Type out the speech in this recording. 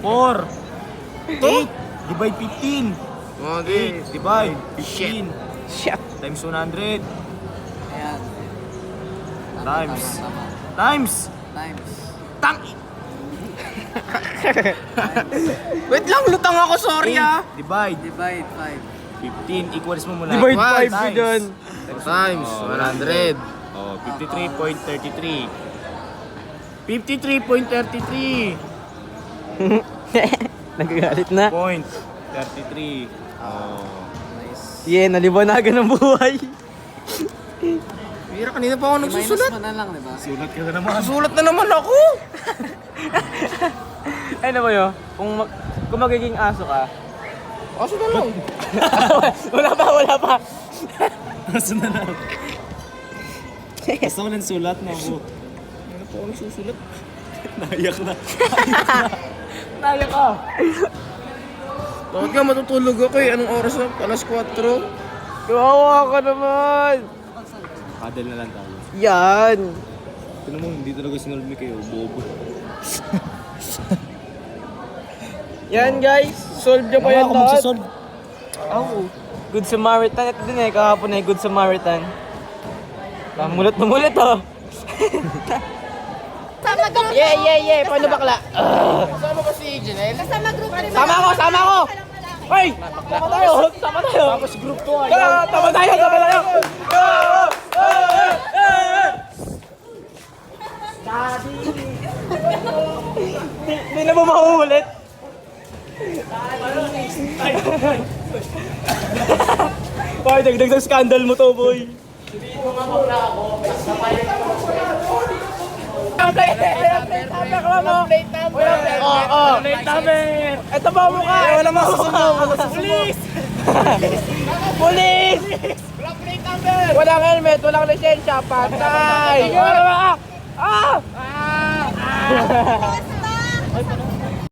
4. 8. Divide 15. Okay. 8. Divide 15. Shit. Times 100. Ayan. Times. Tama. Times. Times. Tang. Wait lang, lutang ako, sorry ah. Divide. Divide 15. Equals mo muna. Divide One 5 yun. Times 100. Oh, 53.33. 53.33. Nagagalit na. Point 33. Oh. 5. Nice. Yeah, naliwanagan ng buhay. Mira, kanina pa ako Minus nagsusulat. mo na lang, di ba? Sulat ka na naman. Susulat na naman ako. Ay, ano ba yun? Kung magiging aso ka. Aso na lang. Wala pa. Kaso na lang. Gusto ko ng sulat mo ako. Ano pa ako nagsusulat? Naiyak na. Naya ka. Bakit nga matutulog ako eh? Anong oras na? Alas 4. Kawawa ka naman. Paddle na lang tayo. Yan. Tignan mo, hindi talaga sinulad mo kayo. Bobo. Yan guys. Solve nyo pa yan Ako lahat. magsasolve. Oh. Good Samaritan. Ito din eh. Kahapon eh. Good Samaritan. Mulat na mulat oh. Sama group. Yeah. Paano bakla? Kasama ba si Janelle? Kasama group rin. Sama ako. Hoy! Sama tayo. Tapos group to ay. Sama tayo. Hindi na mo mauulit. Boy, dagdag sa scandal mo to, boy. Ito ba ang mukha? Wala masusumbong. Police! Police! Walang helmet, walang lisensya, patay! Ah!